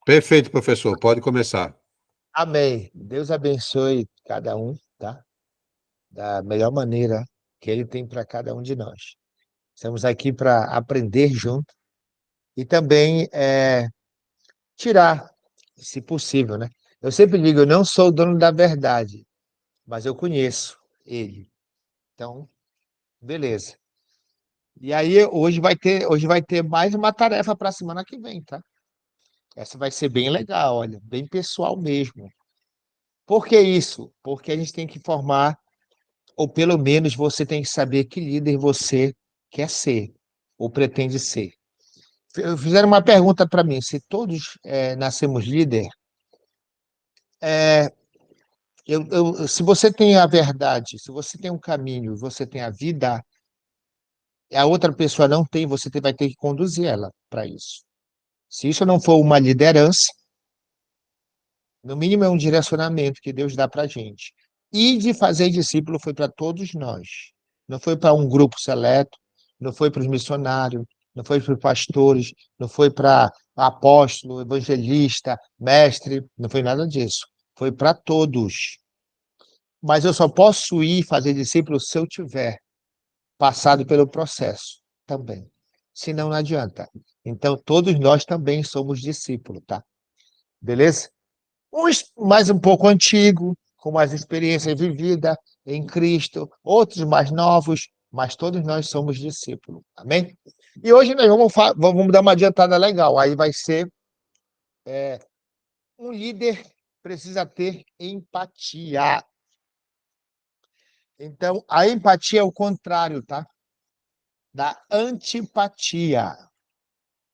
Perfeito, professor. Pode começar. Amém. Deus abençoe cada um, tá? Da melhor maneira que Ele tem para cada um de nós. Estamos aqui para aprender junto e também tirar, se possível, né? Eu sempre digo, eu não sou o dono da verdade, mas eu conheço Ele. Então, beleza. E aí, hoje vai ter mais uma tarefa para a semana que vem, tá? Essa vai ser bem legal, olha, bem pessoal mesmo. Por que isso? Porque a gente tem que formar. Ou pelo menos você tem que saber que líder você quer ser, ou pretende ser. Fizeram uma pergunta para mim: se todos nascemos líder, se você tem a verdade, se você tem um caminho, você tem a vida, a outra pessoa não tem, vai ter que conduzir ela para isso. Se isso não for uma liderança, no mínimo é um direcionamento que Deus dá para a gente. E de fazer discípulo foi para todos nós. Não foi para um grupo seleto, não foi para os missionários, não foi para os pastores, não foi para apóstolo, evangelista, mestre, não foi nada disso. Foi para todos. Mas eu só posso ir fazer discípulo se eu tiver passado pelo processo também. Senão não adianta. Então todos nós também somos discípulos, tá? Beleza? Uns mais um pouco antigos, com mais experiência vivida em Cristo, outros mais novos, mas todos nós somos discípulos. Amém? E hoje nós vamos dar uma adiantada legal. Aí vai ser um líder precisa ter empatia. Então, a empatia é o contrário, tá? Da antipatia.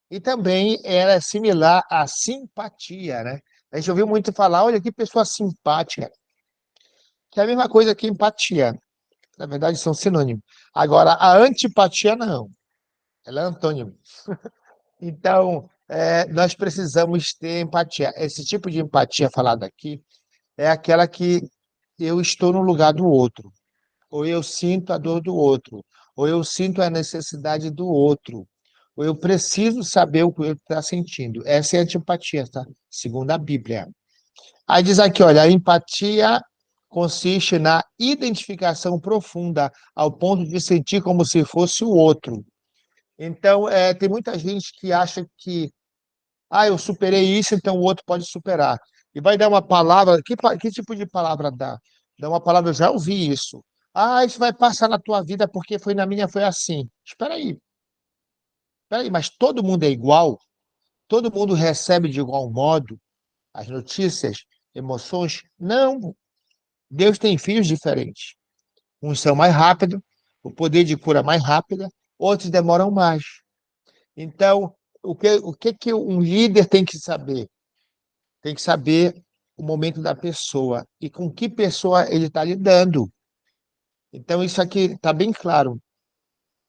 E também ela é similar à simpatia, né? A gente ouviu muito falar, olha que pessoa simpática, que é a mesma coisa que empatia. Na verdade, são sinônimos. Agora, a antipatia não, ela é antônimo. Então, nós precisamos ter empatia. Esse tipo de empatia falada aqui é aquela que eu estou no lugar do outro, ou eu sinto a dor do outro, ou eu sinto a necessidade do outro, ou eu preciso saber o que ele está sentindo. Essa é a antipatia, tá? Segundo a Bíblia. Aí diz aqui, olha, a empatia consiste na identificação profunda, ao ponto de sentir como se fosse o outro. Então, tem muita gente que acha que, eu superei isso, então o outro pode superar. E vai dar uma palavra, que tipo de palavra dá? Dá uma palavra, eu já ouvi isso. Isso vai passar na tua vida porque foi na minha, foi assim. Espera aí, mas todo mundo é igual? Todo mundo recebe de igual modo as notícias, emoções? Não. Deus tem filhos diferentes. Uns são mais rápidos, o poder de cura é mais rápida, outros demoram mais. Então, o que um líder tem que saber? Tem que saber o momento da pessoa e com que pessoa ele está lidando. Então, isso aqui está bem claro.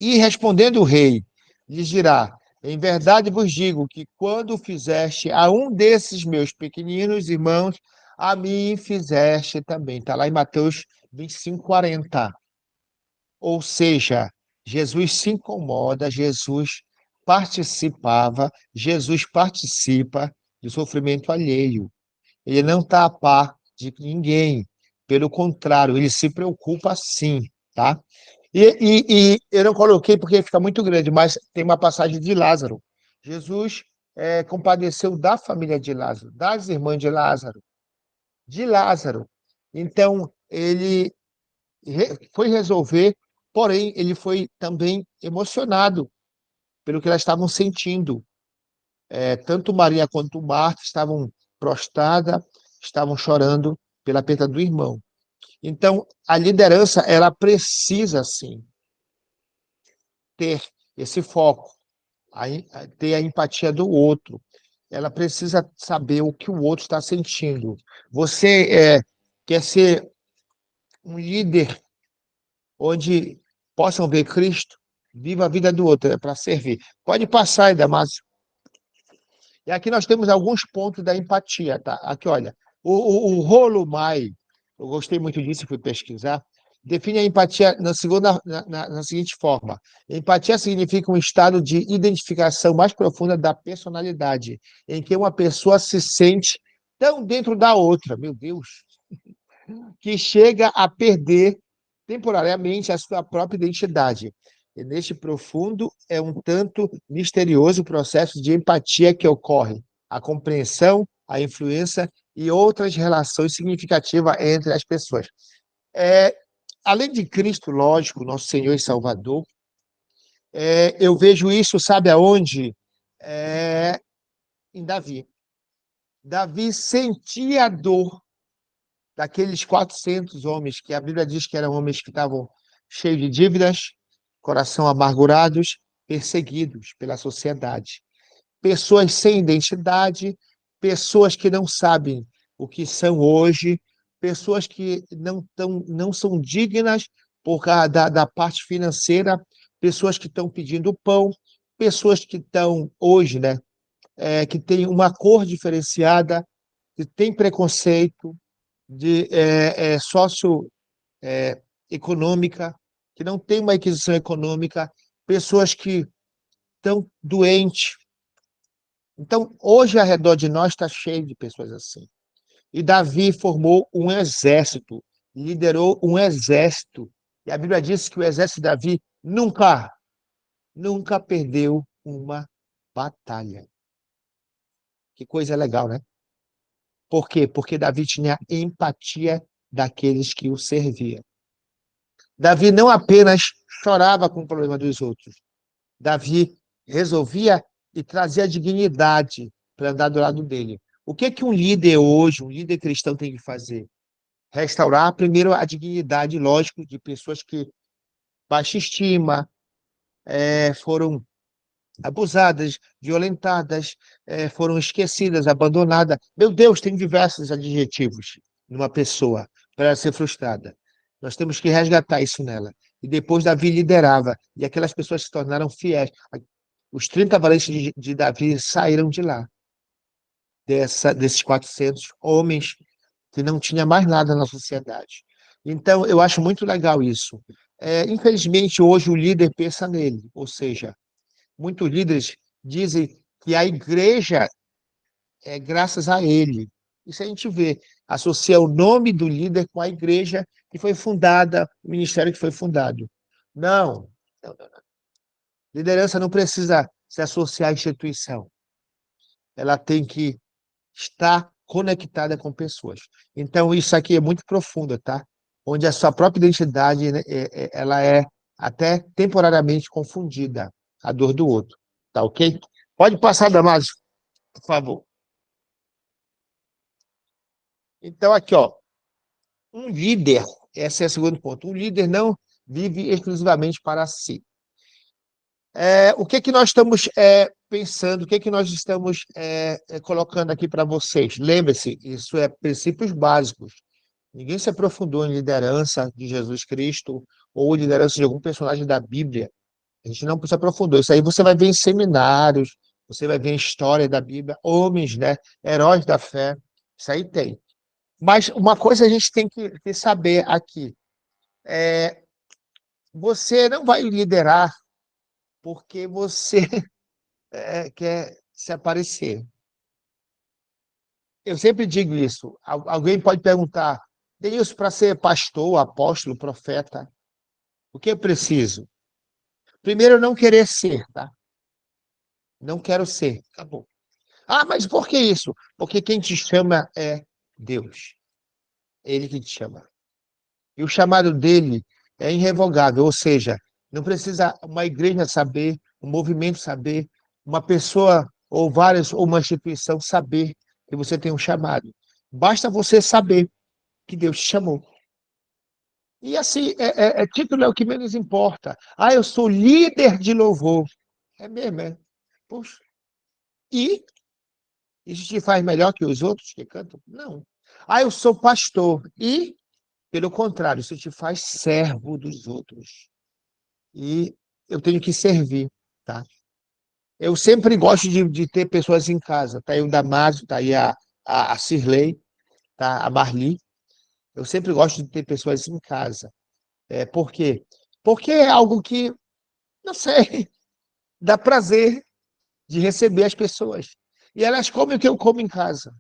E respondendo o rei, lhes dirá: em verdade vos digo que quando fizeste a um desses meus pequeninos irmãos, a mim fizeste também. Está lá em Mateus 25:40. Ou seja, Jesus se incomoda, Jesus participa do sofrimento alheio. Ele não está a par de ninguém. Pelo contrário, ele se preocupa sim, tá? E eu não coloquei porque fica muito grande, mas tem uma passagem de Lázaro. Jesus compadeceu da família de Lázaro, das irmãs de Lázaro, de Lázaro. Então, ele foi resolver, porém, ele foi também emocionado pelo que elas estavam sentindo. Tanto Maria quanto Marta estavam prostradas, estavam chorando pela perda do irmão. Então, a liderança, ela precisa, sim, ter esse foco, ter a empatia do outro. Ela precisa saber o que o outro está sentindo. Você quer ser um líder onde possam ver Cristo, viva a vida do outro, é para servir. Pode passar, Damásio. E aqui nós temos alguns pontos da empatia, tá? Aqui, olha, o rolo mai, eu gostei muito disso, fui pesquisar. define a empatia na seguinte forma: empatia significa um estado de identificação mais profunda da personalidade, em que uma pessoa se sente tão dentro da outra, meu Deus, que chega a perder temporariamente a sua própria identidade. E neste profundo, é um tanto misterioso processo de empatia que ocorre, a compreensão, a influência e outras relações significativas entre as pessoas. É, além de Cristo, lógico, nosso Senhor e Salvador, eu vejo isso, sabe aonde? É, em Davi. Davi sentia a dor daqueles 400 homens, que a Bíblia diz que eram homens que estavam cheios de dívidas, coração amargurados, perseguidos pela sociedade. Pessoas sem identidade, pessoas que não sabem o que são hoje, pessoas que não são dignas por causa da parte financeira, pessoas que estão pedindo pão, pessoas que estão hoje, né, que têm uma cor diferenciada, que têm preconceito, de socioeconômica, que não tem uma aquisição econômica, pessoas que estão doentes. Então, hoje, ao redor de nós, está cheio de pessoas assim. E Davi formou um exército, liderou um exército. E a Bíblia diz que o exército de Davi nunca perdeu uma batalha. Que coisa legal, né? Por quê? Porque Davi tinha empatia daqueles que o serviam. Davi não apenas chorava com o problema dos outros. Davi resolvia e trazia dignidade para andar do lado dele. O que que um líder hoje, um líder cristão tem que fazer? Restaurar primeiro a dignidade, lógico, de pessoas que baixa estima, foram abusadas, violentadas, foram esquecidas, abandonadas. Meu Deus, tem diversos adjetivos numa pessoa para ela ser frustrada. Nós temos que resgatar isso nela. E depois Davi liderava, e aquelas pessoas se tornaram fiéis. Os 30 valentes de Davi saíram de lá, desses 400 homens que não tinha mais nada na sociedade. Então, eu acho muito legal isso. Infelizmente, hoje o líder pensa nele, ou seja, muitos líderes dizem que a igreja é graças a ele. Isso a gente vê, associa o nome do líder com a igreja que foi fundada, o ministério que foi fundado. Não, não, não. Liderança não precisa se associar à instituição. Ela tem que estar conectada com pessoas. Então, isso aqui é muito profundo, tá? Onde a sua própria identidade, né, ela é até temporariamente confundida, a dor do outro. Tá ok? Pode passar, Damásio, por favor. Então, aqui, ó, um líder, esse é o segundo ponto, um líder não vive exclusivamente para si. O que que nós estamos pensando, o que que nós estamos colocando aqui para vocês? Lembre-se, isso é princípios básicos. Ninguém se aprofundou em liderança de Jesus Cristo ou liderança de algum personagem da Bíblia. A gente não se aprofundou. Isso aí você vai ver em seminários, você vai ver em história da Bíblia, homens, né, heróis da fé. Isso aí tem. Mas uma coisa a gente tem que saber aqui. Você não vai liderar porque você quer se aparecer. Eu sempre digo isso. Alguém pode perguntar, Denilson, para ser pastor, apóstolo, profeta, o que é preciso? Primeiro, não querer ser, tá? Não quero ser. Acabou. Ah, mas por que isso? Porque quem te chama é Deus. Ele que te chama. E o chamado dele é irrevogável, ou seja, não precisa uma igreja saber, um movimento saber, uma pessoa ou várias, ou uma instituição saber que você tem um chamado. Basta você saber que Deus te chamou. E assim, título é o que menos importa. Ah, eu sou líder de louvor. É mesmo, é? Poxa. E isso te faz melhor que os outros que cantam? Não. Ah, eu sou pastor. E, pelo contrário, isso te faz servo dos outros. E eu tenho que servir, tá? Eu sempre gosto de ter pessoas em casa. Tá aí o Damásio, tá aí a Cirlei, tá? A Marli. Eu sempre gosto de ter pessoas em casa. Por quê? Porque é algo que, não sei, dá prazer de receber as pessoas. E elas comem o que eu como em casa.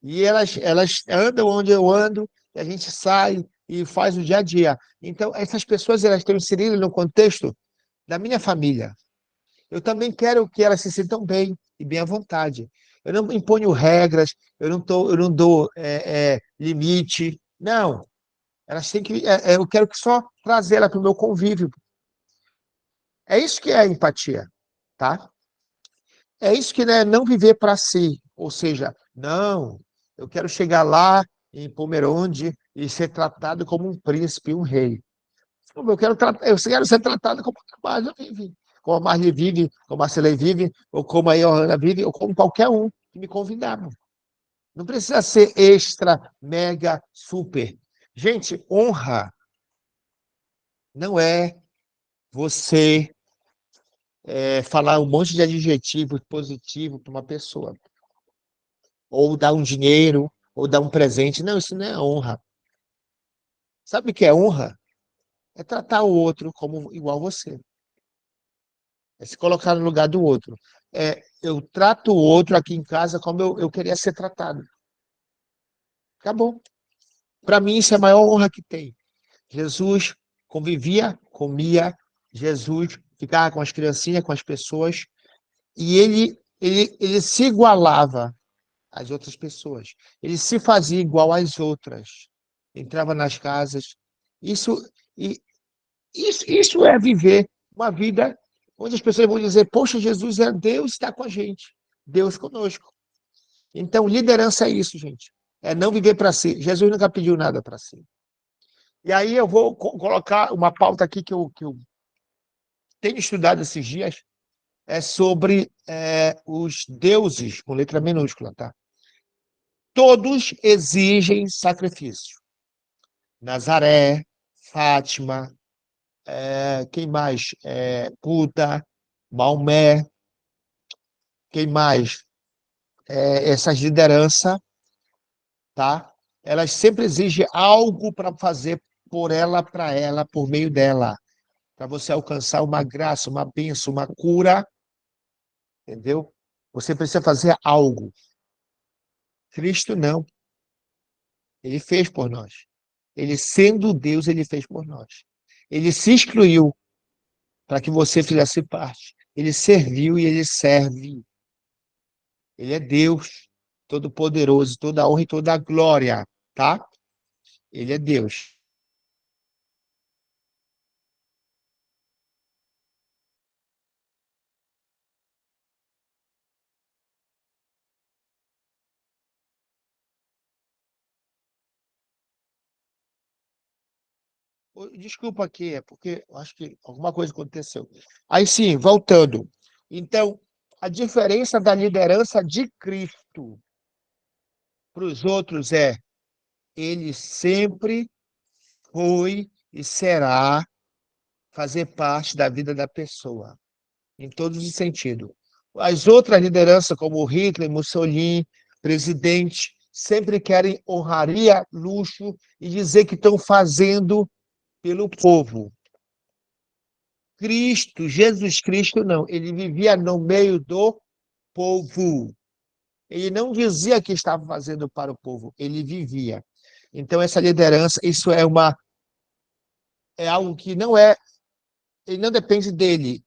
E elas andam onde eu ando, e a gente sai e faz o dia a dia. Então, essas pessoas elas estão inseridas no contexto da minha família. Eu também quero que elas se sintam bem e bem à vontade. Eu não imponho regras, eu não dou limite. Não, elas têm que. Eu quero que só trazer ela para o meu convívio. É isso que é a empatia, tá? É isso que é não viver para si. Ou seja, não, eu quero chegar lá em Pomerode e ser tratado como um príncipe, um rei. Eu quero ser tratado como a Marli vive, como a Marli vive, como a Marcela vive, ou como a Johanna vive, ou como qualquer um que me convidar. Não precisa ser extra, mega, super. Gente, honra não é você falar um monte de adjetivos positivos para uma pessoa, ou dar um dinheiro, ou dar um presente. Não, isso não é honra. Sabe o que é honra? É tratar o outro como igual a você. É se colocar no lugar do outro. Eu trato o outro aqui em casa como eu queria ser tratado. Acabou. Para mim, isso é a maior honra que tem. Jesus convivia, comia, Jesus ficava com as criancinhas, com as pessoas, e ele se igualava às outras pessoas. Ele se fazia igual às outras. Entrava nas casas. Isso, e, isso é viver uma vida onde as pessoas vão dizer: Poxa, Jesus é Deus, está com a gente, Deus conosco. Então, liderança é isso, gente. É não viver para si. Jesus nunca pediu nada para si. E aí eu vou colocar uma pauta aqui que eu tenho estudado esses dias, é sobre os deuses, com letra minúscula, tá? Todos exigem sacrifício. Nazaré, Fátima, quem mais? Buda, Maomé, quem mais? Essas lideranças, tá? Elas sempre exigem algo para fazer por ela, para ela, por meio dela, para você alcançar uma graça, uma bênção, uma cura, entendeu? Você precisa fazer algo. Cristo não. Ele fez por nós. Ele, sendo Deus, ele fez por nós. Ele se excluiu para que você fizesse parte. Ele serviu e ele serve. Ele é Deus, todo-poderoso, toda a honra e toda a glória, tá? Ele é Deus. Desculpa aqui, é porque eu acho que alguma coisa aconteceu. Aí sim, voltando. Então, a diferença da liderança de Cristo para os outros é: ele sempre foi e será fazer parte da vida da pessoa, em todos os sentidos. As outras lideranças, como Hitler, Mussolini, presidente, sempre querem honraria, luxo e dizer que estão fazendo pelo povo. Cristo, Jesus Cristo, não. Ele vivia no meio do povo. Ele não dizia que estava fazendo para o povo, ele vivia. Então, essa liderança, isso é algo que ele não depende dele,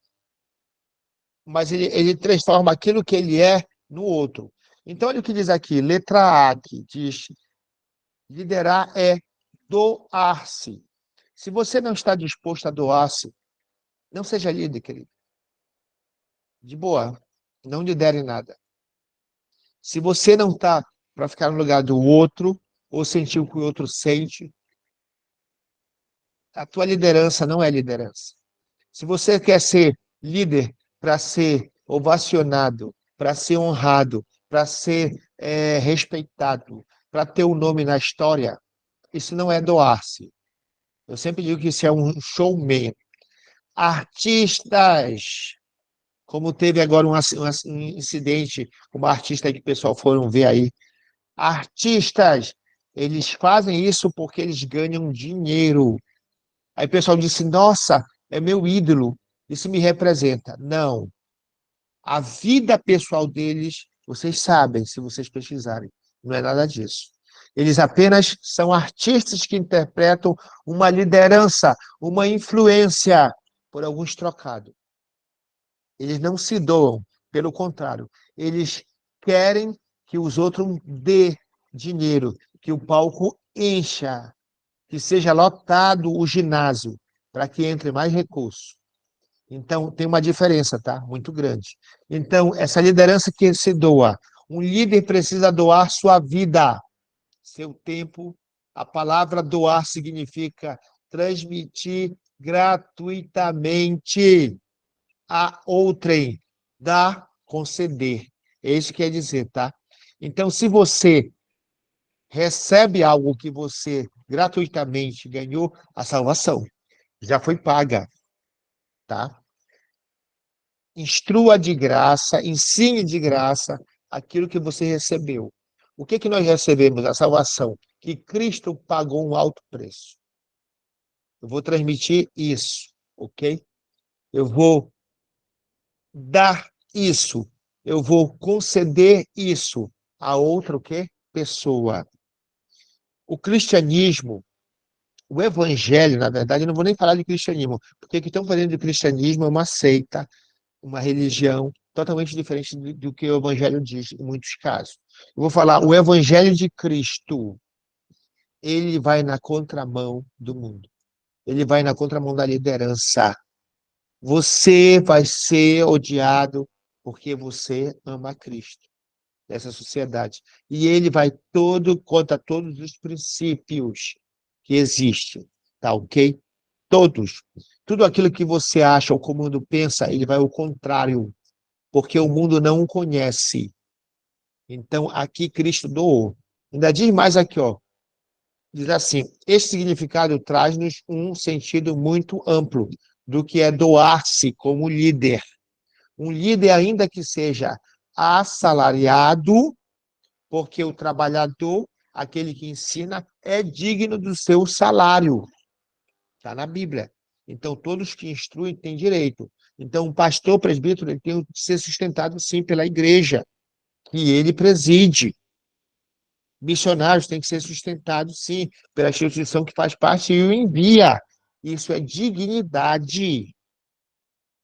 mas ele transforma aquilo que ele é no outro. Então, olha o que diz aqui, letra A, que diz: liderar é doar-se. Se você não está disposto a doar-se, não seja líder, querido. De boa, não lidere nada. Se você não está para ficar no lugar do outro, ou sentir o que o outro sente, a tua liderança não é liderança. Se você quer ser líder para ser ovacionado, para ser honrado, para ser respeitado, para ter o um nome na história, isso não é doar-se. Eu sempre digo que isso é um showman. Artistas, como teve agora um incidente, uma artista que o pessoal foram ver aí. Artistas, eles fazem isso porque eles ganham dinheiro. Aí o pessoal disse, nossa, é meu ídolo, isso me representa. Não. A vida pessoal deles, vocês sabem, se vocês pesquisarem, não é nada disso. Eles apenas são artistas que interpretam uma liderança, uma influência por alguns trocados. Eles não se doam, pelo contrário, eles querem que os outros dê dinheiro, que o palco encha, que seja lotado o ginásio, para que entre mais recursos. Então, tem uma diferença, tá? Muito grande. Então, essa liderança que se doa, um líder precisa doar sua vida, seu tempo. A palavra doar significa transmitir gratuitamente a outrem, dar, conceder. É isso que quer dizer, tá? Então, se você recebe algo que você gratuitamente ganhou, a salvação já foi paga, tá? Instrua de graça, ensine de graça aquilo que você recebeu. O que que nós recebemos? A salvação, que Cristo pagou um alto preço. Eu vou transmitir isso, ok? Eu vou dar isso, eu vou conceder isso a outra o quê? Pessoa. O cristianismo, o evangelho, na verdade, eu não vou nem falar de cristianismo, porque o que estão fazendo de cristianismo é uma seita, uma religião totalmente diferente do que o evangelho diz em muitos casos. Eu vou falar, o evangelho de Cristo, ele vai na contramão do mundo. Ele vai na contramão da liderança. Você vai ser odiado porque você ama Cristo nessa sociedade. E ele vai todo contra todos os princípios que existem, tá ok? Todos. Tudo aquilo que você acha ou como o mundo pensa, ele vai ao contrário, porque o mundo não o conhece. Então, aqui Cristo doou. Ainda diz mais aqui, ó. Diz assim: este significado traz-nos um sentido muito amplo do que é doar-se como líder. Um líder, ainda que seja assalariado, porque o trabalhador, aquele que ensina, é digno do seu salário. Está na Bíblia. Então, todos que instruem têm direito. Então, o pastor, o presbítero, ele tem que ser sustentado, sim, pela igreja, que ele preside. Missionários têm que ser sustentados, sim, pela instituição que faz parte e o envia. Isso é dignidade,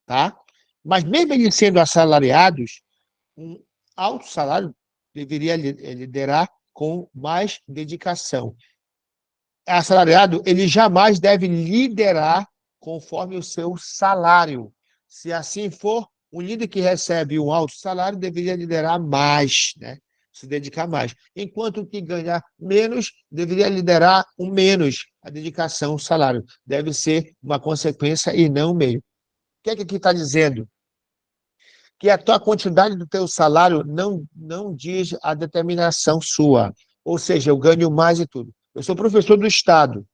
tá? Mas mesmo eles sendo assalariados, um alto salário deveria liderar com mais dedicação. Assalariado, ele jamais deve liderar conforme o seu salário. Se assim for, o líder que recebe um alto salário deveria liderar mais, né? Se dedicar mais. Enquanto o que ganhar menos deveria liderar o menos. A dedicação, o salário. Deve ser uma consequência e não um meio. O que é que aqui está dizendo? Que a tua quantidade do teu salário não diz a determinação sua. Ou seja, eu ganho mais e tudo. Eu sou professor do Estado.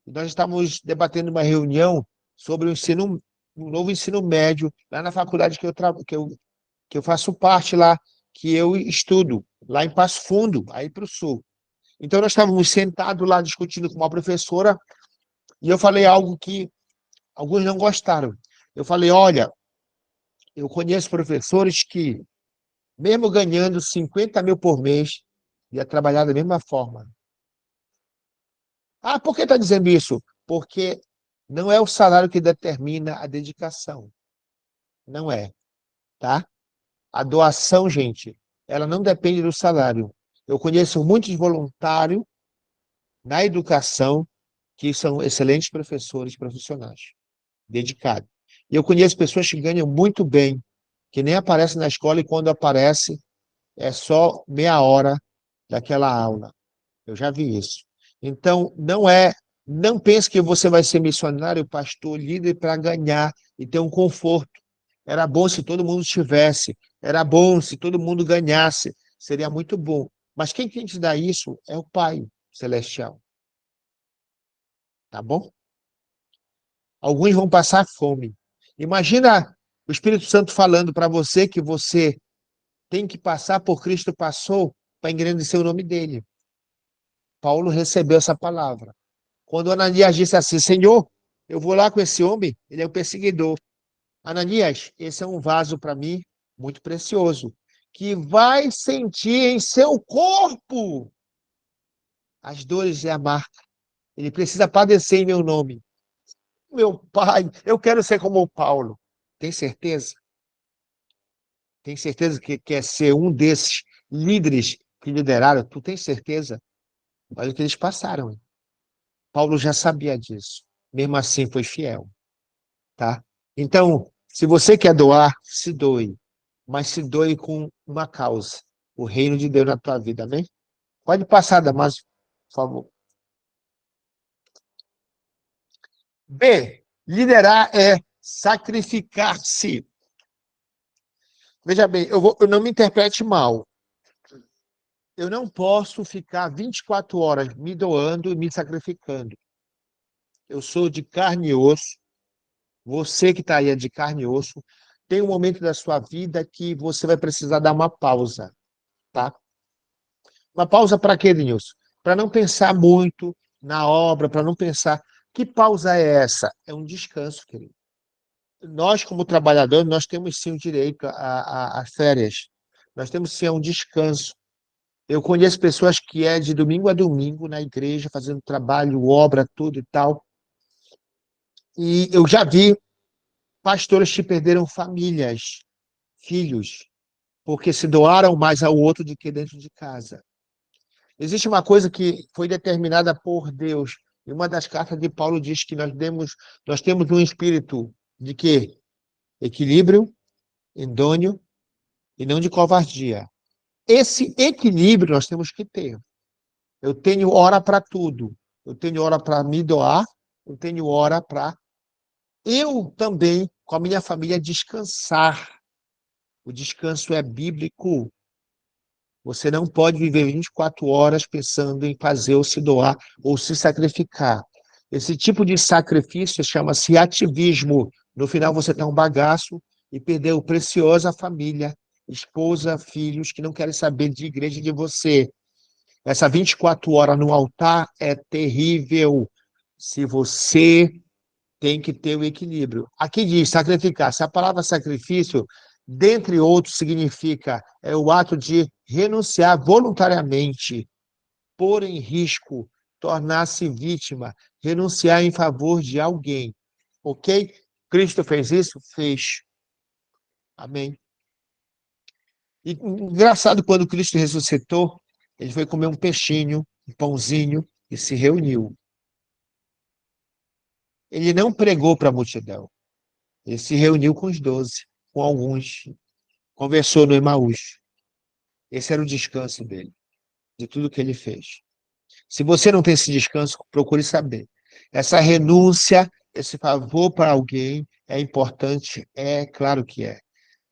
E nós estamos debatendo uma reunião sobre um novo ensino médio, lá na faculdade que eu faço parte lá, que eu estudo, lá em Passo Fundo, aí para o sul. Então, nós estávamos sentados lá discutindo com uma professora, e eu falei algo que alguns não gostaram. Eu falei, olha, eu conheço professores que, mesmo ganhando 50 mil por mês, ia trabalhar da mesma forma. Ah, por que está dizendo isso? Porque não é o salário que determina a dedicação. Não é, tá? A doação, gente, ela não depende do salário. Eu conheço muitos voluntários na educação que são excelentes professores profissionais, dedicados. E eu conheço pessoas que ganham muito bem, que nem aparecem na escola e quando aparece é só meia hora daquela aula. Eu já vi isso. Então, não pense que você vai ser missionário, pastor, líder para ganhar e ter um conforto. Era bom se todo mundo tivesse, era bom se todo mundo ganhasse, seria muito bom. Mas quem tem que te dar isso é o Pai Celestial, tá bom? Alguns vão passar fome. Imagina o Espírito Santo falando para você que você tem que passar por Cristo passou para engrandecer o nome dele. Paulo recebeu essa palavra. Quando Ananias disse assim, Senhor, Eu vou lá com esse homem, ele é um perseguidor. Ananias, esse é um vaso para mim muito precioso, que vai sentir em seu corpo as dores e a marca. Ele precisa padecer em meu nome. Meu pai, eu quero ser como o Paulo. Tem certeza? Tem certeza que quer ser um desses líderes que lideraram? Tu tem certeza? Olha o que eles passaram. Hein? Paulo já sabia disso. Mesmo assim, foi fiel. Tá? Então, se você quer doar, se doe. Mas se doe com uma causa. O reino de Deus na tua vida, amém? Pode passar, Damásio, por favor. B. Liderar é sacrificar-se. Veja bem, eu não me interprete mal. Eu não posso ficar 24 horas me doando e me sacrificando. Eu sou de carne e osso. Você que está aí é de carne e osso. Tem um momento da sua vida que você vai precisar dar uma pausa, tá? Uma pausa para quê, Denilson? Para não pensar muito na obra, para não pensar. Que pausa é essa? É um descanso, querido. Nós, como trabalhadores, nós temos sim o direito a férias. Nós temos sim a um descanso. Eu conheço pessoas que é de domingo a domingo na igreja, fazendo trabalho, obra, tudo e tal. E eu já vi pastores que perderam famílias, filhos, porque se doaram mais ao outro do que dentro de casa. Existe uma coisa que foi determinada por Deus. E uma das cartas de Paulo diz que nós temos um espírito de quê? Equilíbrio, endônio e não de covardia. Esse equilíbrio nós temos que ter. Eu tenho hora para tudo. Eu tenho hora para me doar, eu tenho hora para eu também, com a minha família, descansar. O descanso é bíblico. Você não pode viver 24 horas pensando em fazer ou se doar ou se sacrificar. Esse tipo de sacrifício chama-se ativismo. No final, você tem um bagaço e perdeu preciosa família, esposa, filhos que não querem saber de igreja de você. Essa 24 horas no altar é terrível. Se você tem que ter o equilíbrio. Aqui diz sacrificar. Se a palavra sacrifício, dentre outros, significa o ato de renunciar voluntariamente, pôr em risco, tornar-se vítima, renunciar em favor de alguém. Ok? Cristo fez isso? Fez. Amém. E engraçado, quando Cristo ressuscitou, ele foi comer um peixinho, um pãozinho e se reuniu. Ele não pregou para a multidão. Ele se reuniu com os 12, com alguns, conversou no Emaús. Esse era o descanso dele, de tudo que ele fez. Se você não tem esse descanso, procure saber. Essa renúncia, esse favor para alguém é importante? É, claro que é.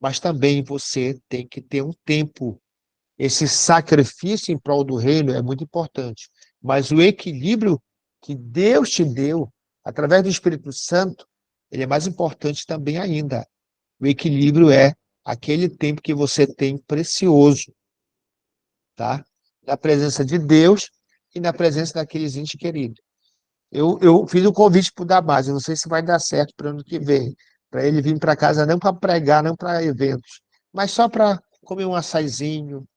Mas também você tem que ter um tempo. Esse sacrifício em prol do reino é muito importante. Mas o equilíbrio que Deus te deu, através do Espírito Santo, ele é mais importante também ainda. O equilíbrio é aquele tempo que você tem precioso, tá? Na presença de Deus e na presença daqueles entes queridos. Eu fiz um convite para o Damásio, não sei se vai dar certo para o ano que vem, para ele vir para casa não para pregar, não para eventos, mas só para comer um açaizinho,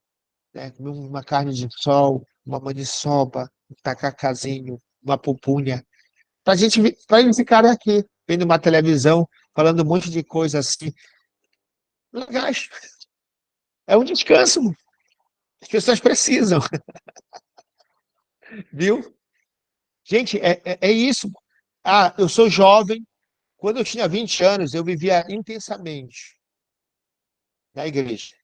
né? Comer uma carne de sol, uma maniçoba, um tacacazinho, uma pupunha, para eles ficarem aqui, vendo uma televisão, falando um monte de coisa assim. Legais. É um descanso. As pessoas precisam, viu? Gente, é isso. Ah, eu sou jovem. Quando eu tinha 20 anos, eu vivia intensamente na igreja.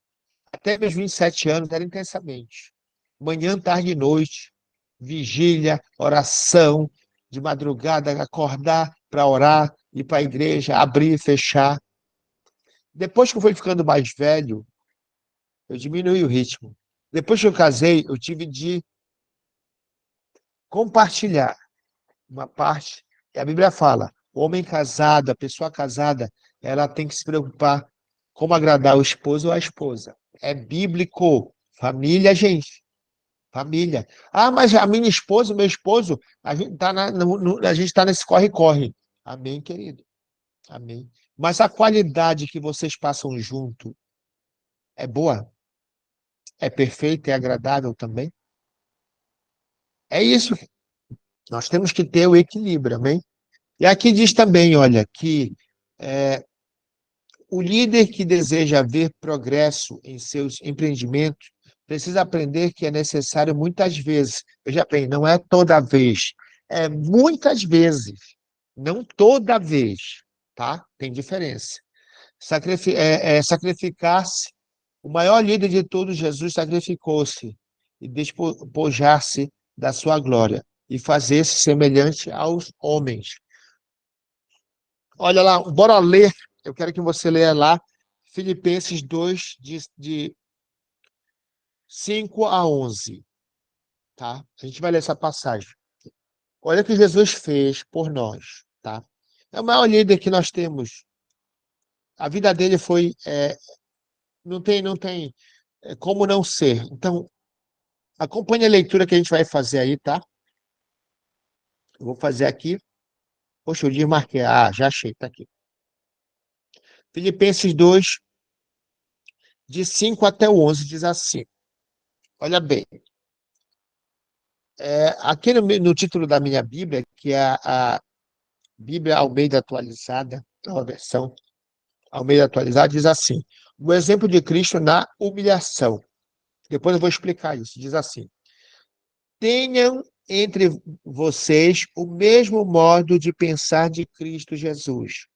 Até meus 27 anos era intensamente. Manhã, tarde e noite, vigília, oração, de madrugada, acordar para orar, ir para a igreja, abrir e fechar. Depois que eu fui ficando mais velho, eu diminui o ritmo. Depois que eu casei, eu tive de compartilhar uma parte. E a Bíblia fala: o homem casado, a pessoa casada, ela tem que se preocupar como agradar o esposo ou a esposa. É bíblico. Família, gente. Família. Ah, mas a minha esposa, o meu esposo, a gente está nesse corre-corre. Amém, querido? Amém. Mas a qualidade que vocês passam junto é boa? É perfeita? É agradável também? É isso. Nós temos que ter o equilíbrio, amém? E aqui diz também, olha, que o líder que deseja ver progresso em seus empreendimentos precisa aprender que é necessário muitas vezes. Veja bem, não é toda vez, é muitas vezes, não toda vez, tá? Tem diferença. Sacrificar-se. O maior líder de todos, Jesus, sacrificou-se e despojar-se da sua glória e fazer-se semelhante aos homens. Olha lá, bora ler. Eu quero que você leia lá Filipenses 2, de 5 a 11, tá? A gente vai ler essa passagem. Olha o que Jesus fez por nós, tá? É o maior líder que nós temos. A vida dele foi, não tem como não ser. Então, acompanhe a leitura que a gente vai fazer aí, tá? Eu vou fazer aqui. Poxa, eu desmarquei. Ah, já achei, tá aqui. Filipenses 2, de 5 até o 11, diz assim. Olha bem, aqui no título da minha Bíblia, que é a Bíblia Almeida Atualizada, nova versão Almeida Atualizada, diz assim: o exemplo de Cristo na humilhação. Depois eu vou explicar isso. Diz assim: tenham entre vocês o mesmo modo de pensar de Cristo Jesus,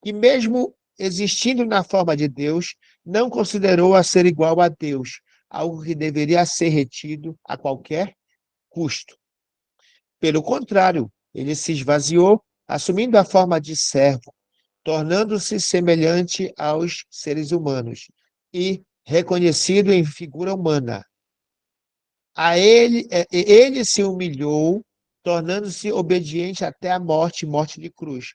que mesmo existindo na forma de Deus, não considerou a ser igual a Deus, algo que deveria ser retido a qualquer custo. Pelo contrário, ele se esvaziou, assumindo a forma de servo, tornando-se semelhante aos seres humanos e reconhecido em figura humana. Ele se humilhou, tornando-se obediente até a morte, morte de cruz.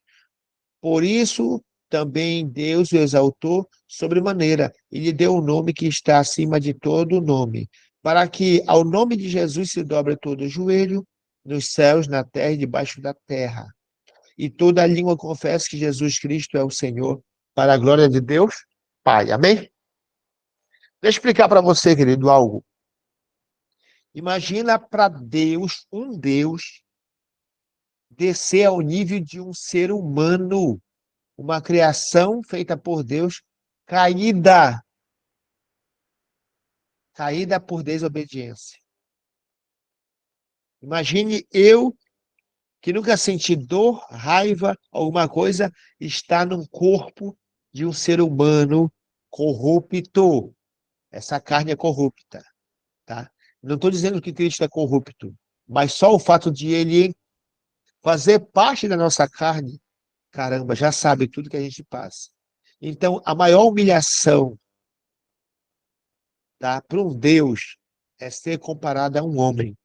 Por isso também Deus o exaltou sobremaneira e lhe deu um nome que está acima de todo nome, para que ao nome de Jesus se dobre todo o joelho, nos céus, na terra e debaixo da terra. E toda língua confesse que Jesus Cristo é o Senhor, para a glória de Deus, Pai. Amém? Deixa eu explicar para você, querido, algo. Imagina para Deus, um Deus, descer ao nível de um ser humano, uma criação feita por Deus, caída, caída por desobediência. Imagine eu, que nunca senti dor, raiva, alguma coisa, estar num corpo de um ser humano corrupto. Essa carne é corrupta, tá? Não estou dizendo que Cristo é corrupto, mas só o fato de ele fazer parte da nossa carne, caramba, já sabe tudo que a gente passa. Então, a maior humilhação, tá, para um Deus é ser comparado a um homem.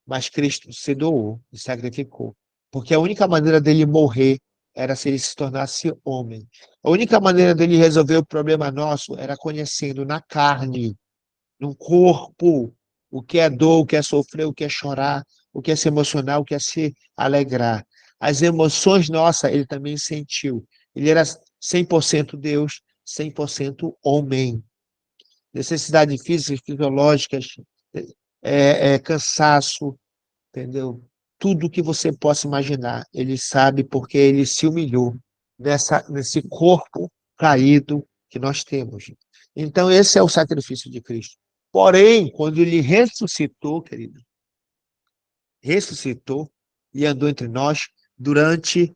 Mas Cristo se doou e sacrificou. Porque a única maneira dele morrer era se ele se tornasse homem. A única maneira dele resolver o problema nosso era conhecendo na carne, no corpo, o que é dor, o que é sofrer, o que é chorar, o que é se emocionar, o que é se alegrar. As emoções nossas ele também sentiu. Ele era 100% Deus, 100% homem. Necessidades físicas, fisiológicas, cansaço, entendeu? Tudo que você possa imaginar, ele sabe porque ele se humilhou nesse corpo caído que nós temos. Então, esse é o sacrifício de Cristo. Porém, quando ele ressuscitou, querido, ressuscitou e andou entre nós durante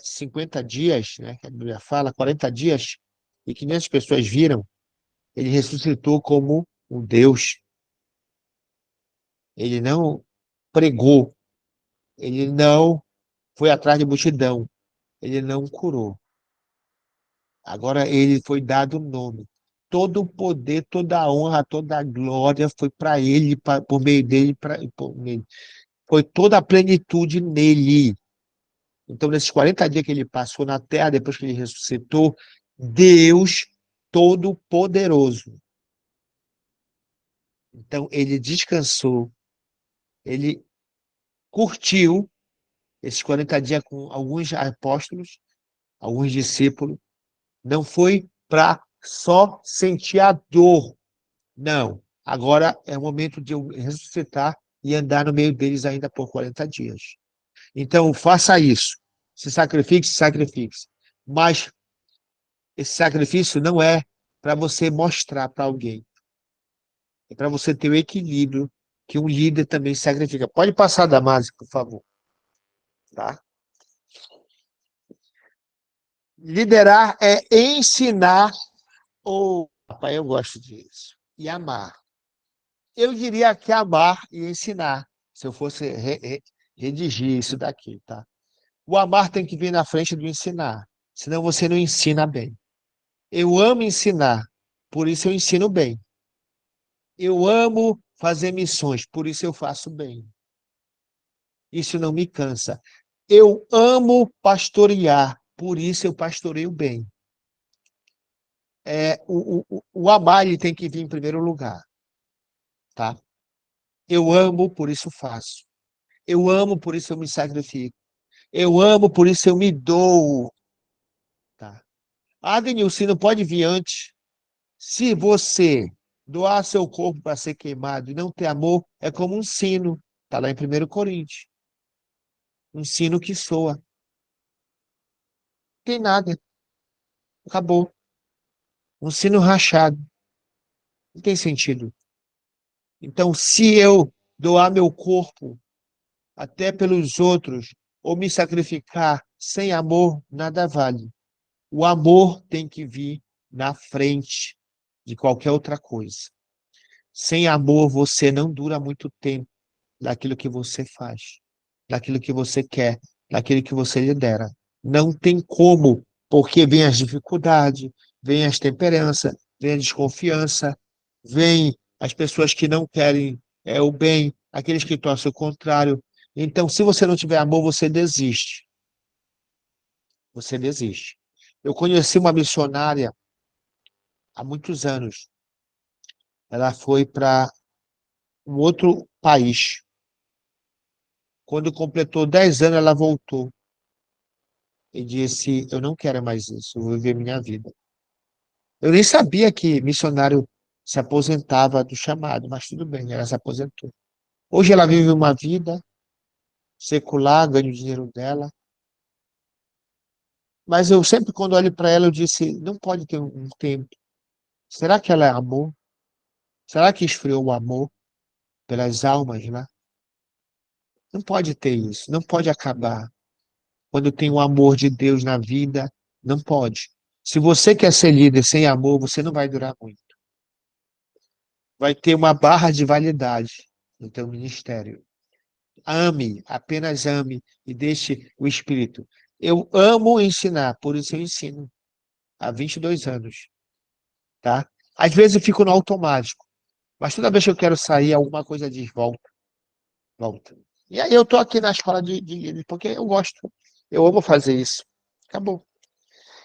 50 dias, né, que a Bíblia fala, 40 dias, e 500 pessoas viram, ele ressuscitou como um Deus. Ele não pregou, ele não foi atrás de multidão, ele não curou. Agora ele foi dado o nome. Todo o poder, toda a honra, toda a glória foi para ele, por meio dele, por meio. Foi toda a plenitude nele. Então, nesses 40 dias que ele passou na terra, depois que ele ressuscitou, Deus Todo-Poderoso. Então, ele descansou, ele curtiu, esses 40 dias com alguns apóstolos, alguns discípulos, não foi para só sentir a dor. Não. Agora é o momento de eu ressuscitar e andar no meio deles ainda por 40 dias. Então, faça isso. Se sacrifique, se sacrifique. Mas esse sacrifício não é para você mostrar para alguém. É para você ter o equilíbrio que um líder também sacrifica. Pode passar, Damásio, por favor. Tá? Liderar é ensinar ou... Papai, eu gosto disso. E amar. Eu diria que amar e ensinar, se eu fosse redigir isso daqui, tá? O amar tem que vir na frente do ensinar, senão você não ensina bem. Eu amo ensinar, por isso eu ensino bem. Eu amo fazer missões, por isso eu faço bem. Isso não me cansa. Eu amo pastorear, por isso eu pastoreio bem. O amar ele tem que vir em primeiro lugar, tá? Eu amo, por isso faço. Eu amo, por isso eu me sacrifico. Eu amo, por isso eu me dou. Tá? Ah, Denilson, não pode vir antes. Se você doar seu corpo para ser queimado e não ter amor, é como um sino. Está lá em 1 Coríntios. Um sino que soa. Não tem nada. Acabou. Um sino rachado. Não tem sentido. Então, se eu doar meu corpo até pelos outros, ou me sacrificar sem amor, nada vale. O amor tem que vir na frente de qualquer outra coisa. Sem amor, você não dura muito tempo daquilo que você faz, daquilo que você quer, daquilo que você lidera. Não tem como, porque vem as dificuldades, vem as temperanças, vem a desconfiança, vem as pessoas que não querem o bem, aqueles que torcem o contrário. Então, se você não tiver amor, você desiste. Você desiste. Eu conheci uma missionária há muitos anos. Ela foi para um outro país. Quando completou 10 anos, ela voltou e disse: Eu não quero mais isso, eu vou viver minha vida. Eu nem sabia que missionário se aposentava do chamado, mas tudo bem, ela se aposentou. Hoje ela vive uma vida secular, ganha o dinheiro dela. Mas eu sempre, quando olho para ela, eu disse: Não pode ter um tempo. Será que ela é amor? Será que esfriou o amor pelas almas lá? Não pode ter isso, não pode acabar. Quando tem o amor de Deus na vida, não pode. Se você quer ser líder sem amor, você não vai durar muito. Vai ter uma barra de validade no teu ministério. Ame, apenas ame e deixe o Espírito. Eu amo ensinar, por isso eu ensino há 22 anos, tá? Às vezes eu fico no automático, mas toda vez que eu quero sair, alguma coisa diz volta, volta. E aí eu tô aqui na escola porque eu gosto, eu amo fazer isso. Acabou.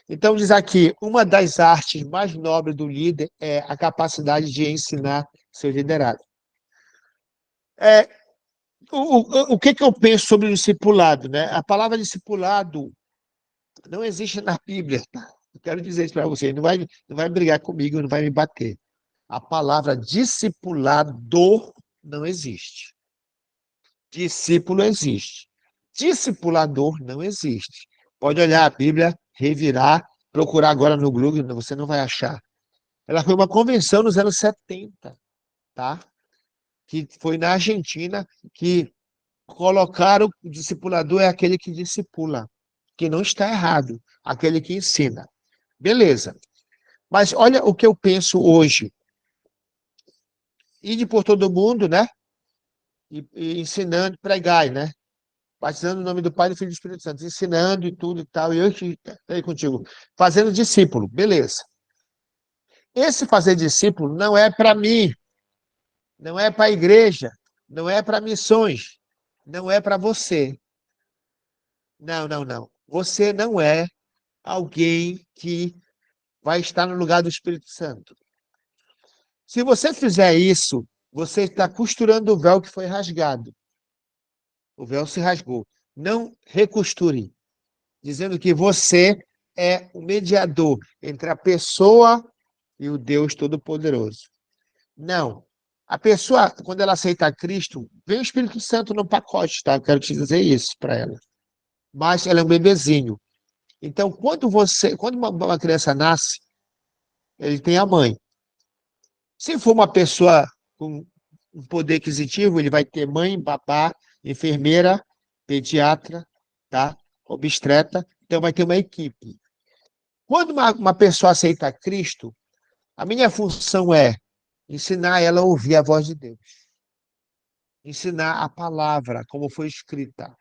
Então, diz aqui, uma das artes mais nobres do líder é a capacidade de ensinar seu liderado. É, o que eu penso sobre o discipulado, né? A palavra discipulado não existe na Bíblia. Tá? Eu quero dizer isso para você, não vai brigar comigo, não vai me bater. A palavra discipulador não existe. Discípulo existe. Discipulador não existe. Pode olhar a Bíblia, revirar, procurar agora no Google, você não vai achar. Ela foi uma convenção nos anos 70, tá? Que foi na Argentina que colocaram o discipulador é aquele que discipula, que não está errado, aquele que ensina. Beleza. Mas olha o que eu penso hoje. Ide por todo mundo, né? E ensinando, pregai, né? Batizando o nome do Pai, do Filho e do Espírito Santo, ensinando e tudo e tal, e eu estarei contigo. Fazendo discípulo, beleza. Esse fazer discípulo não é para mim, não é para a igreja, não é para missões, não é para você. Não, não, não. Você não é alguém que vai estar no lugar do Espírito Santo. Se você fizer isso, você está costurando o véu que foi rasgado. O véu se rasgou. não recosture, dizendo que você é o mediador entre a pessoa e o Deus Todo-Poderoso. Não. A pessoa, quando ela aceita Cristo, vem o Espírito Santo no pacote, tá? Eu quero te dizer isso para ela. Mas ela é um bebezinho. Então, quando uma criança nasce, ele tem a mãe. Se for uma pessoa com um poder aquisitivo, ele vai ter mãe, babá, enfermeira, pediatra, tá? Obstetra. Então, vai ter uma equipe. Quando uma pessoa aceita Cristo, a minha função é ensinar ela a ouvir a voz de Deus. Ensinar a palavra, como foi escrita.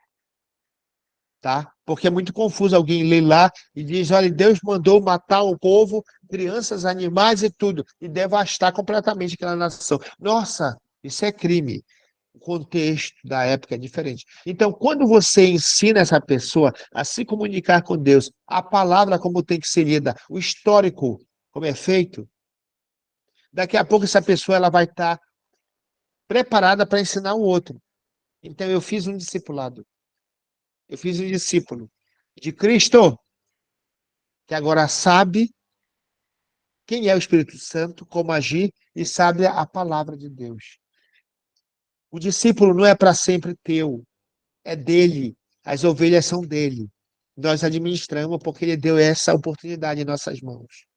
Tá? Porque é muito confuso alguém ler lá e diz, olha, Deus mandou matar o povo, crianças, animais e tudo, e devastar completamente aquela nação. Nossa, isso é crime. O contexto da época é diferente. Então, quando você ensina essa pessoa a se comunicar com Deus, a palavra como tem que ser lida, o histórico como é feito, daqui a pouco essa pessoa ela vai estar preparada para ensinar o outro. Então, eu fiz um discipulado. Eu fiz um discípulo de Cristo, que agora sabe quem é o Espírito Santo, como agir e sabe a palavra de Deus. O discípulo não é para sempre teu, é dele. As ovelhas são dele. Nós administramos porque ele deu essa oportunidade em nossas mãos.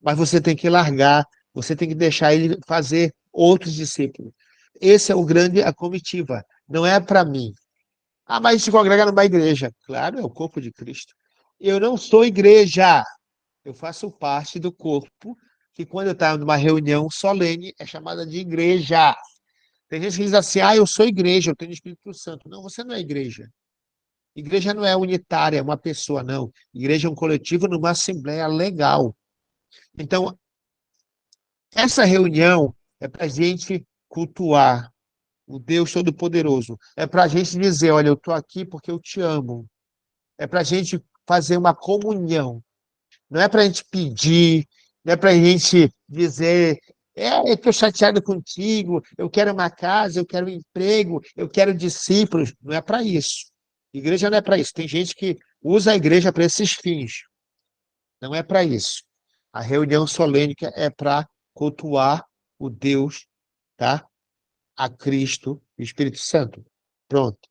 Mas você tem que largar, você tem que deixar ele fazer outros discípulos. Esse é o grande a comitiva. Não é para mim. Ah, mas se congrega numa igreja. Claro, é o corpo de Cristo. Eu não sou igreja. Eu faço parte do corpo, que quando eu estava numa reunião solene, é chamada de igreja. Tem gente que diz assim, eu sou igreja, eu tenho o Espírito Santo. Não, você não é igreja. Igreja não é unitária, é uma pessoa, não. Igreja é um coletivo numa assembleia legal. Então, essa reunião é para a gente cultuar o Deus Todo-Poderoso. É para a gente dizer, olha, eu estou aqui porque eu te amo. É para a gente fazer uma comunhão. Não é para a gente pedir, não é para a gente dizer, eu estou chateado contigo, eu quero uma casa, eu quero um emprego, eu quero discípulos. Não é para isso. Igreja não é para isso. Tem gente que usa a igreja para esses fins. Não é para isso. A reunião solene é para cultuar o Deus, tá? A Cristo e o Espírito Santo. Pronto.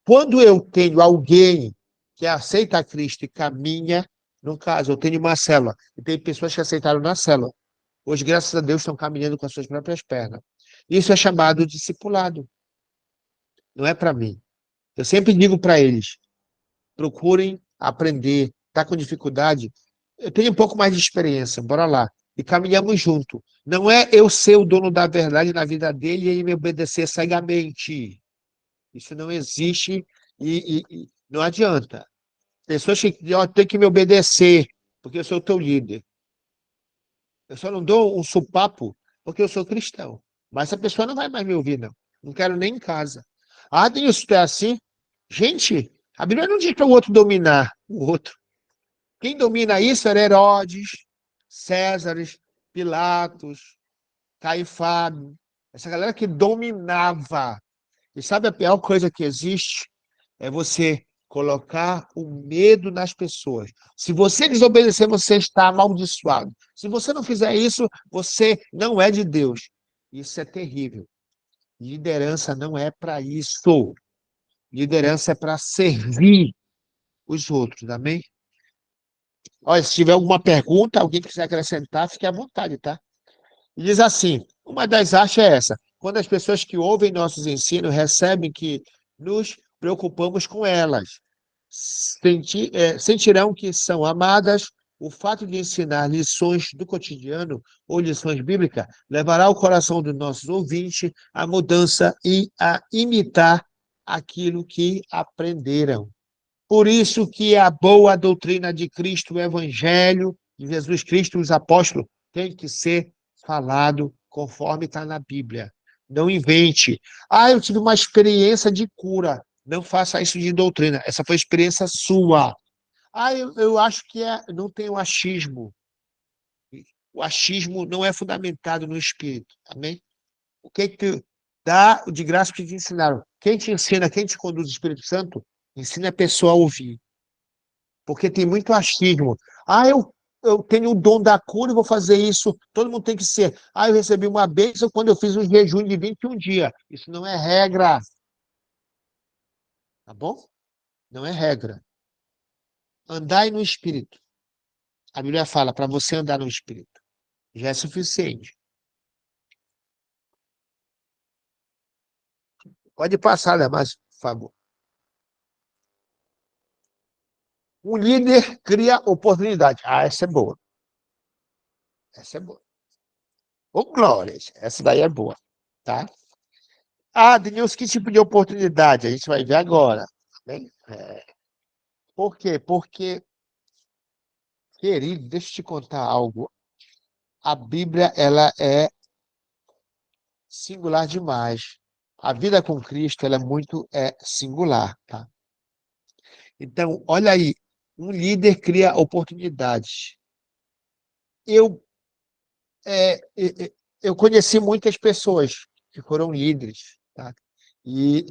Quando eu tenho alguém que aceita a Cristo e caminha, no caso, eu tenho uma célula, e tem pessoas que aceitaram na célula. Hoje, graças a Deus, estão caminhando com as suas próprias pernas. Isso é chamado de discipulado. Não é para mim. Eu sempre digo para eles, procurem aprender. Está com dificuldade? Eu tenho um pouco mais de experiência, bora lá. E caminhamos junto. Não é eu ser o dono da verdade na vida dele e ele me obedecer cegamente. Isso não existe e não adianta. Pessoas que têm que me obedecer, porque eu sou o teu líder. Eu só não dou um supapo porque eu sou cristão. Mas essa pessoa não vai mais me ouvir, não. Não quero nem em casa. Ah, tem isso é assim? Gente, a Bíblia não diz para o outro dominar o outro. Quem domina isso era Herodes, Césares, Pilatos, Caifás. Essa galera que dominava. E sabe a pior coisa que existe? É você colocar o medo nas pessoas. Se você desobedecer, você está amaldiçoado. Se você não fizer isso, você não é de Deus. Isso é terrível. Liderança não é para isso. Liderança é para servir os outros, amém? Olha, se tiver alguma pergunta, alguém quiser acrescentar, fique à vontade, tá? E diz assim: uma das achas é essa. Quando as pessoas que ouvem nossos ensinos recebem que nos preocupamos com elas, sentirão que são amadas, o fato de ensinar lições do cotidiano ou lições bíblicas levará o coração dos nossos ouvintes à mudança e a imitar aquilo que aprenderam. Por isso que a boa doutrina de Cristo, o Evangelho de Jesus Cristo, os apóstolos, tem que ser falado conforme está na Bíblia. Não invente. Eu tive uma experiência de cura. Não faça isso de doutrina. Essa foi a experiência sua. Eu acho que não tem o achismo. O achismo não é fundamentado no Espírito. Amém? O que dá de graça que te ensinaram? Quem te ensina, quem te conduz o Espírito Santo, Ensine a pessoa a ouvir. Porque tem muito achismo. Ah, eu tenho o dom da cura e vou fazer isso. Todo mundo tem que ser. Ah, eu recebi uma bênção quando eu fiz um jejum de 21 dias. Isso não é regra. Tá bom? Não é regra. Andai no Espírito. A Bíblia fala para você andar no Espírito. Já é suficiente. Pode passar, né? Mas, por favor. Um líder cria oportunidade. Ah, essa é boa. Essa é boa. Ô, glória. Essa daí é boa. Tá? Ah, Denilson, que tipo de oportunidade? A gente vai ver agora. Tá bem? Por quê? Porque, querido, deixa eu te contar algo. A Bíblia, ela é singular demais. A vida com Cristo, ela é muito singular, tá? Então, olha aí, um líder cria oportunidades. Eu, eu conheci muitas pessoas que foram líderes, tá? E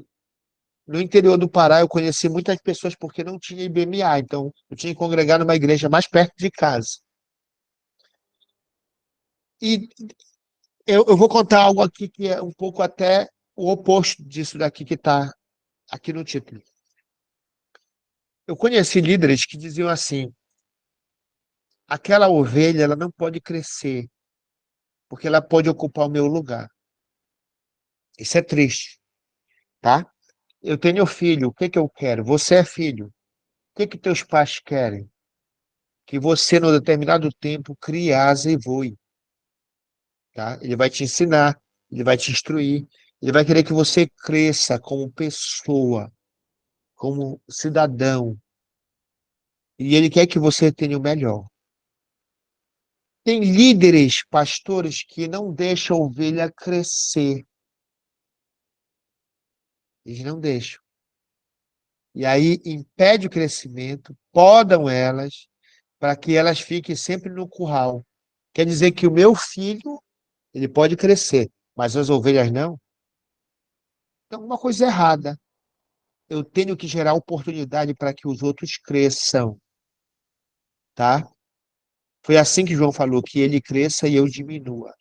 no interior do Pará, eu conheci muitas pessoas porque não tinha IBMA, então eu tinha que congregar numa igreja mais perto de casa. E eu vou contar algo aqui que é um pouco até o oposto disso daqui que está aqui no título. Eu conheci líderes que diziam assim: aquela ovelha ela não pode crescer, porque ela pode ocupar o meu lugar. Isso é triste, tá? Eu tenho filho, o que que eu quero? Você é filho. O que que teus pais querem? Que você, no determinado tempo, crie asa e voe, tá? Ele vai te ensinar, ele vai te instruir, ele vai querer que você cresça como pessoa, como cidadão, e ele quer que você tenha o melhor. Tem líderes, pastores, que não deixam a ovelha crescer. Eles não deixam. E aí impede o crescimento, podam elas, para que elas fiquem sempre no curral. Quer dizer que o meu filho, ele pode crescer, mas as ovelhas não? Tem alguma coisa errada. Eu tenho que gerar oportunidade para que os outros cresçam, tá? Foi assim que João falou, que ele cresça e eu diminua.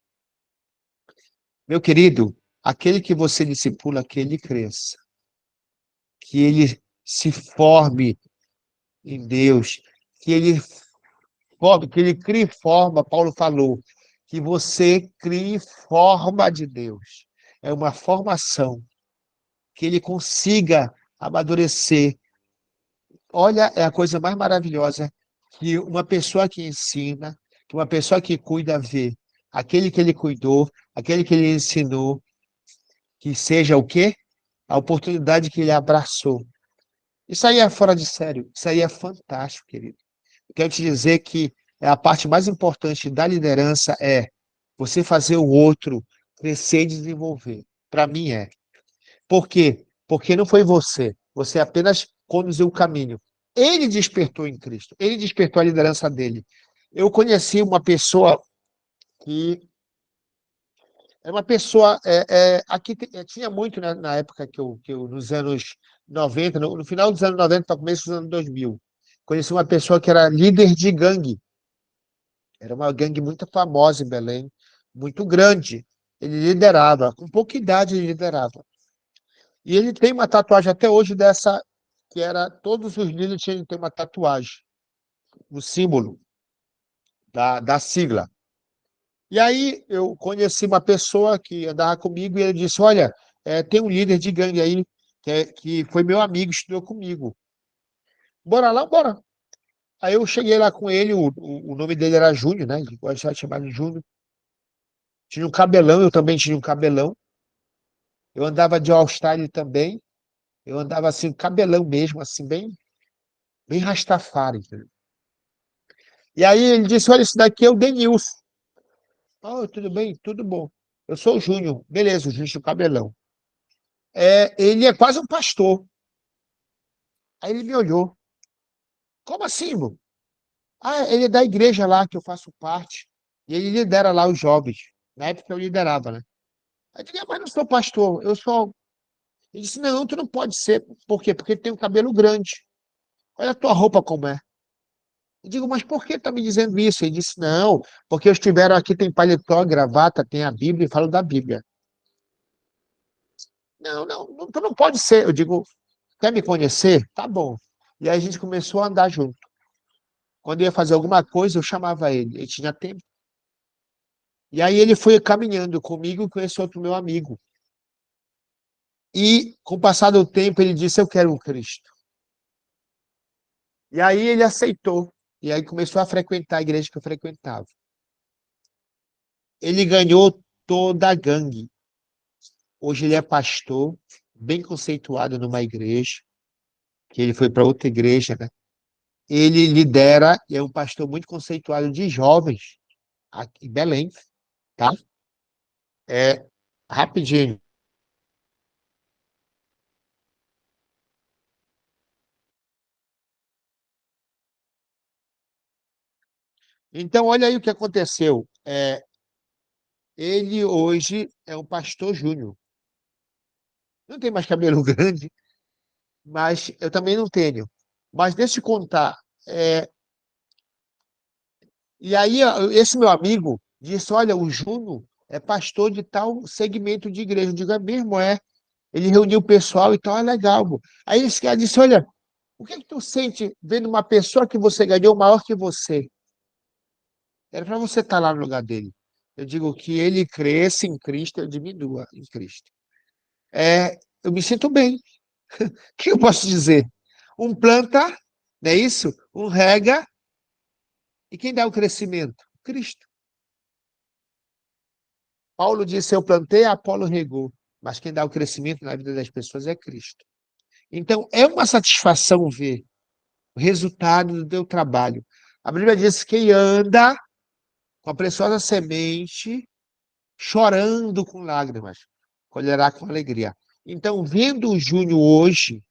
Meu querido, aquele que você discipula, que ele cresça, que ele se forme em Deus, que ele forme, que ele crie forma, Paulo falou, que você crie forma de Deus. É uma formação, que ele consiga amadurecer. Olha, é a coisa mais maravilhosa que uma pessoa que ensina, que uma pessoa que cuida vê. Aquele que ele cuidou, aquele que ele ensinou, que seja o quê? A oportunidade que ele abraçou. Isso aí é fora de sério. Isso aí é fantástico, querido. Eu quero te dizer que a parte mais importante da liderança é você fazer o outro crescer e desenvolver. Para mim é. Por quê? Porque não foi você. Você apenas conduziu o caminho. Ele despertou em Cristo. Ele despertou a liderança dele. Eu conheci uma pessoa que é uma pessoa. Aqui tinha muito, né, na época nos anos 90, no final dos anos 90 para começo dos anos 2000. Conheci uma pessoa que era líder de gangue. Era uma gangue muito famosa em Belém, muito grande. Ele liderava, com pouca idade ele liderava. E ele tem uma tatuagem até hoje dessa, que era, todos os líderes tinham que ter uma tatuagem, o símbolo da sigla. E aí eu conheci uma pessoa que andava comigo e ele disse, olha, tem um líder de gangue aí, que foi meu amigo, estudou comigo. Bora lá, bora. Aí eu cheguei lá com ele, o nome dele era Júnior, né? Ele gostava de chamar de Júnior. Tinha um cabelão, eu também tinha um cabelão. Eu andava de All-Style também. Eu andava assim, cabelão mesmo, assim, bem Rastafari. Entendeu? E aí ele disse, olha, esse daqui é o Denilson. Oh, tudo bem? Tudo bom. Eu sou o Júnior. Beleza, o Júnior tinha o cabelão. Ele é quase um pastor. Aí ele me olhou. Como assim, irmão? Ah, ele é da igreja lá que eu faço parte. E ele lidera lá os jovens. Na época eu liderava, né? Aí eu disse, mas não sou pastor, eu sou. Ele disse, não, tu não pode ser. Por quê? Porque tem um cabelo grande. Olha a tua roupa como é. Eu digo, mas por que está me dizendo isso? Ele disse, não, porque eles tiveram aqui, tem paletó, gravata, tem a Bíblia e falo da Bíblia. Não, não, tu não pode ser. Eu digo, quer me conhecer? Tá bom. E aí a gente começou a andar junto. Quando eu ia fazer alguma coisa, eu chamava ele. Ele tinha tempo. E aí ele foi caminhando comigo e com esse outro meu amigo. E, com o passar do tempo, ele disse, eu quero o Cristo. E aí ele aceitou. E aí começou a frequentar a igreja que eu frequentava. Ele ganhou toda a gangue. Hoje ele é pastor, bem conceituado numa igreja, que ele foi para outra igreja, né? Ele lidera, e é um pastor muito conceituado de jovens, aqui em Belém, tá? É rapidinho. Então, olha aí o que aconteceu. Ele hoje é um pastor júnior. Não tem mais cabelo grande, mas eu também não tenho. Mas deixa eu te contar. é, E aí, ó, esse meu amigo disse: Olha, o Júnior é pastor de tal segmento de igreja. Eu digo: É mesmo, é. Ele reuniu o pessoal e tal, é legal. Pô. Aí esse cara disse: Olha, o que é que tu sente vendo uma pessoa que você ganhou maior que você? Era para você estar lá no lugar dele. Eu digo que ele cresça em Cristo, eu diminua em Cristo. Eu me sinto bem. O que eu posso dizer? Um planta, não é isso? Um rega, e quem dá o crescimento? Cristo. Paulo disse: Eu plantei, Apolo regou, mas quem dá o crescimento na vida das pessoas é Cristo. Então, é uma satisfação ver o resultado do teu trabalho. A Bíblia diz que quem anda com a preciosa semente, chorando com lágrimas, colherá com alegria. Então, vendo o Júnior hoje,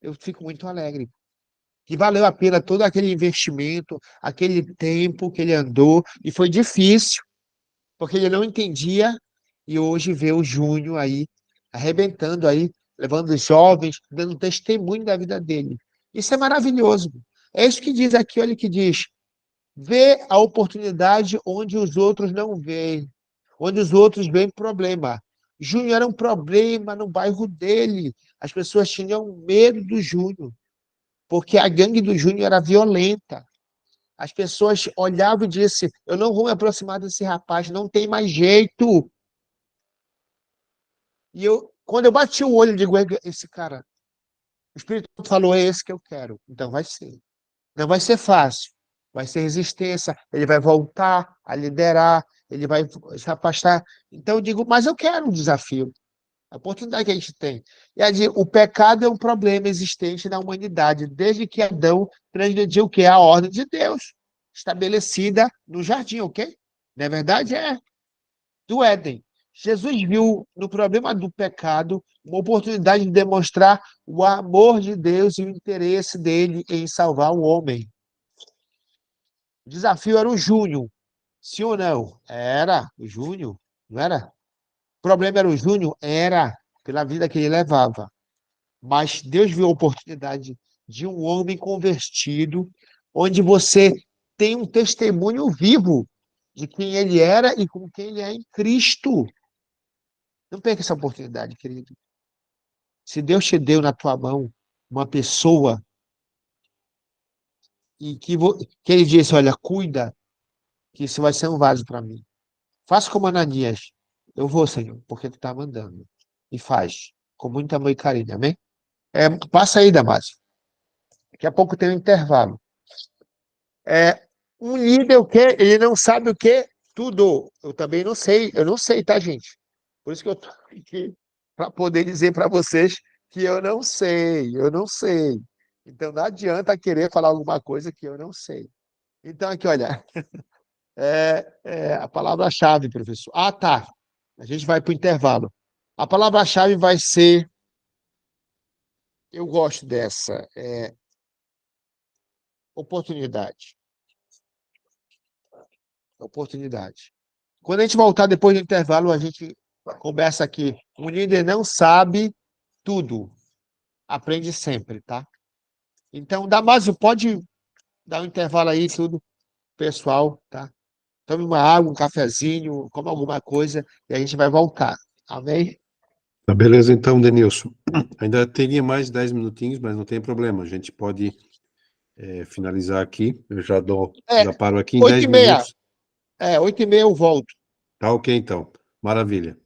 eu fico muito alegre. Que valeu a pena todo aquele investimento, aquele tempo que ele andou, e foi difícil, porque ele não entendia, e hoje vê o Júnior aí, arrebentando aí, levando os jovens, dando testemunho da vida dele. Isso é maravilhoso. É isso que diz aqui, olha o que diz. Vê a oportunidade onde os outros não veem, onde os outros veem problema. Júnior era um problema no bairro dele. As pessoas tinham medo do Júnior, porque a gangue do Júnior era violenta. As pessoas olhavam e diziam: Eu não vou me aproximar desse rapaz, não tem mais jeito. E eu, quando eu bati o olho, eu digo: Esse cara, o Espírito Santo falou, é esse que eu quero. Então vai ser. Não vai ser fácil. Vai ser resistência. Ele vai voltar a liderar, ele vai se afastar. Então eu digo: Mas eu quero um desafio. A oportunidade que a gente tem. E o pecado é um problema existente na humanidade, desde que Adão transgrediu o quê? A ordem de Deus, estabelecida no jardim, ok? Não é verdade? Do Éden. Jesus viu no problema do pecado uma oportunidade de demonstrar o amor de Deus e o interesse dele em salvar o homem. O desafio era o Júnior, sim ou não? Era o Júnior, não era? O problema era o Júnior? Era, pela vida que ele levava. Mas Deus viu a oportunidade de um homem convertido, onde você tem um testemunho vivo de quem ele era e com quem ele é em Cristo. Não perca essa oportunidade, querido. Se Deus te deu na tua mão uma pessoa e que ele disse: Olha, cuida, que isso vai ser um vaso para mim. Faça como Ananias. Eu vou, Senhor, porque tu está mandando. E faz, com muito amor e carinho, amém? Passa aí, Damásio. Daqui a pouco tem um intervalo. Um líder, o quê? Ele não sabe o quê? Tudo. Eu também não sei. Eu não sei, tá, gente? Por isso que eu estou aqui para poder dizer para vocês que eu não sei. Eu não sei. Então não adianta querer falar alguma coisa que eu não sei. Então, aqui, olha, a palavra-chave, professor. Ah, tá. A gente vai para o intervalo. A palavra-chave vai ser, eu gosto dessa, oportunidade. Oportunidade. Quando a gente voltar depois do intervalo, a gente conversa aqui. O líder não sabe tudo. Aprende sempre, tá? Então, Damásio, pode dar um intervalo aí, tudo, pessoal, tá? Tome uma água, um cafezinho, coma alguma coisa e a gente vai voltar. Amém? Tá, beleza, então, Denilson. Ainda teria mais 10 minutinhos, mas não tem problema. A gente pode finalizar aqui. Eu É, já paro aqui em 10 8h30. minutos. 8h30 eu volto. Tá ok, então. Maravilha.